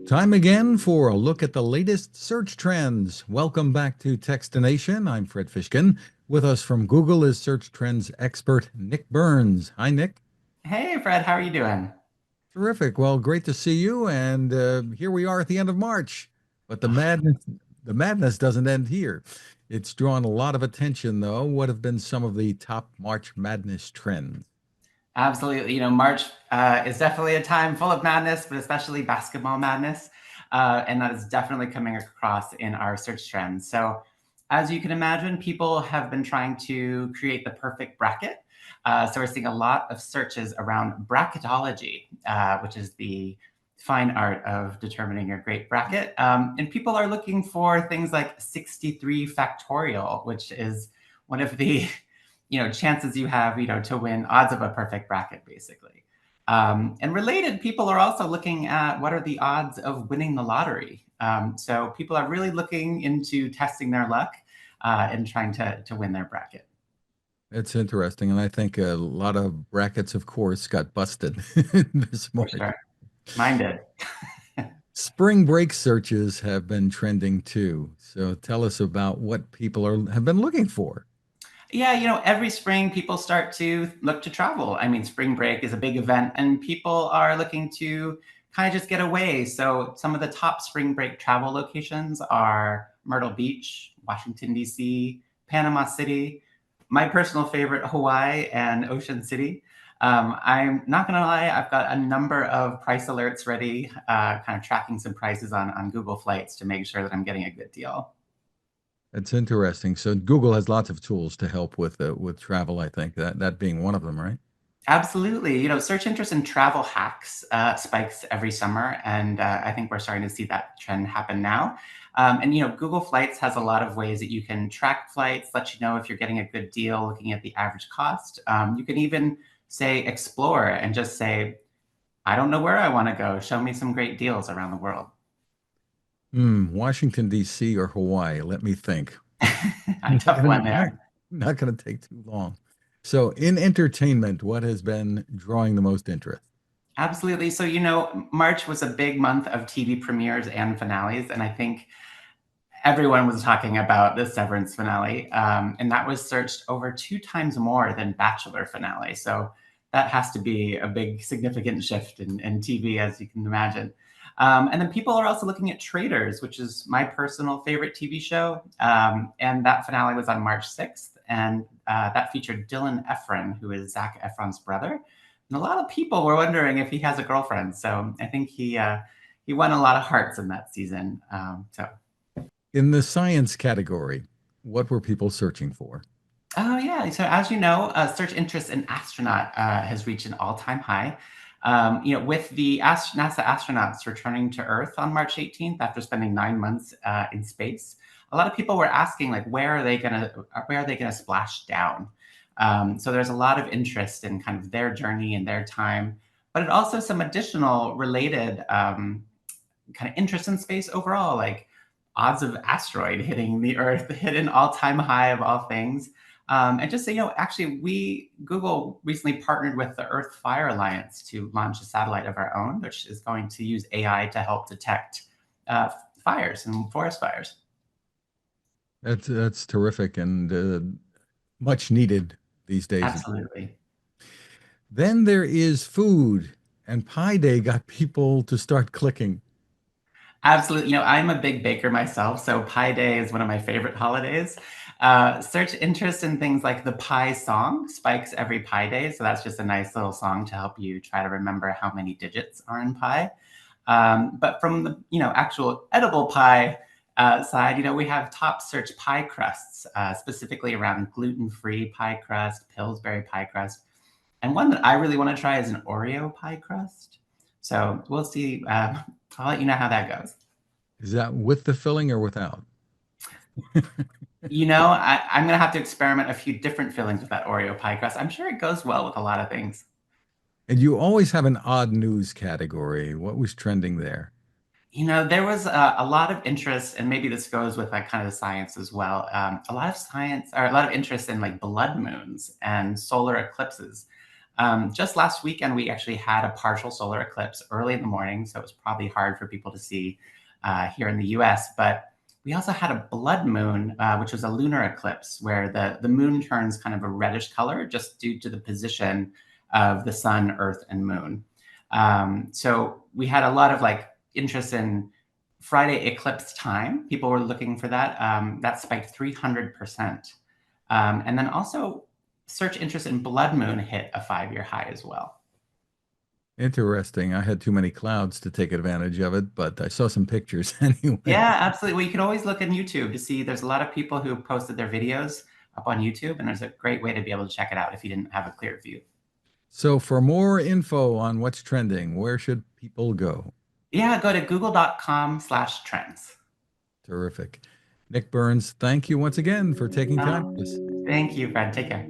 Time again for a look at the latest search trends. Welcome back to Techstination. I'm Fred Fishkin. With us from Google is search trends expert Nick Burns. Hi, Nick. Hey Fred, how are you doing? Terrific. Well, great to see you. And here we are at the end of March. But the madness doesn't end here. It's drawn a lot of attention, though. What have been some of the top March Madness trends? Absolutely. March is definitely a time full of madness, but especially basketball madness. And that is definitely coming across in our search trends. So, as you can imagine, people have been trying to create the perfect bracket. So, we're seeing a lot of searches around bracketology, which is the fine art of determining your great bracket. And people are looking for things like 63 factorial, which is one of the chances you have, to win odds of a perfect bracket, basically. And related, people are also looking at what are the odds of winning the lottery. So people are really looking into testing their luck and trying to win their bracket. It's interesting. And I think a lot of brackets, of course, got busted this For March. sure. Mine did. Spring break searches have been trending too. So tell us about what people have been looking for. Yeah, every spring people start to look to travel. I mean, spring break is a big event and people are looking to kind of just get away. So some of the top spring break travel locations are Myrtle Beach, Washington, D.C., Panama City, my personal favorite, Hawaii and Ocean City. I'm not going to lie, I've got a number of price alerts ready, kind of tracking some prices on Google Flights to make sure that I'm getting a good deal. It's interesting. So Google has lots of tools to help with travel, I think, that being one of them, right? Absolutely. Search interest in travel hacks spikes every summer, and I think we're starting to see that trend happen now. And Google Flights has a lot of ways that you can track flights, let you know if you're getting a good deal, looking at the average cost. You can even say explore and just say, I don't know where I want to go. Show me some great deals around the world. Washington, D.C. or Hawaii? Let me think. A Not tough gonna, one not, there. not gonna take too long. So in entertainment, what has been drawing the most interest? Absolutely. So, March was a big month of TV premieres and finales, and I think everyone was talking about the Severance finale, and that was searched over 2 times more than Bachelor finale. So that has to be a big, significant shift in TV, as you can imagine. And then people are also looking at Traders, which is my personal favorite TV show. And that finale was on March 6th, and that featured Dylan Efron, who is Zac Efron's brother. And a lot of people were wondering if he has a girlfriend. So I think he won a lot of hearts in that season. So In the science category, what were people searching for? Oh, yeah. So, as you know, search interest in astronaut has reached an all-time high. With the NASA astronauts returning to Earth on March 18th after spending 9 months in space, a lot of people were asking, like, where are they gonna splash down? So there's a lot of interest in kind of their journey and their time, but it also some additional related kind of interest in space overall, like odds of asteroid hitting the Earth hit an all-time high of all things. And just so you know, actually, Google recently partnered with the Earth Fire Alliance to launch a satellite of our own, which is going to use AI to help detect uh, fires and forest fires. That's terrific and much needed these days. Absolutely. Then there is food, and Pi Day got people to start clicking. Absolutely. I'm a big baker myself, so Pi Day is one of my favorite holidays. Search interest in things like the Pi song spikes every Pi Day, so that's just a nice little song to help you try to remember how many digits are in pi. But from the actual edible pie side, we have top search pie crusts, specifically around gluten-free pie crust, Pillsbury pie crust, and one that I really want to try is an Oreo pie crust. So we'll see. I'll let you know how that goes. Is that with the filling or without? I'm going to have to experiment a few different fillings with that Oreo pie crust. I'm sure it goes well with a lot of things. And you always have an odd news category. What was trending there? There was a lot of interest, and maybe this goes with like kind of the science as well. A lot of science or a lot of interest in like blood moons and solar eclipses. Just last weekend, we actually had a partial solar eclipse early in the morning, so it was probably hard for people to see here in the US. But we also had a blood moon, which was a lunar eclipse, where the moon turns kind of a reddish color just due to the position of the sun, earth, and moon. So we had a lot of like interest in Friday eclipse time. People were looking for that. That spiked 300%. And then also search interest in blood moon hit a 5-year high as well. Interesting. I had too many clouds to take advantage of it, but I saw some pictures anyway. Yeah, absolutely. Well, you can always look on YouTube to see there's a lot of people who posted their videos up on YouTube, and there's a great way to be able to check it out if you didn't have a clear view. So for more info on what's trending, where should people go? Yeah, go to google.com/trends. Terrific. Nick Burns, thank you once again for taking time with us. Thank you, Fred. Take care.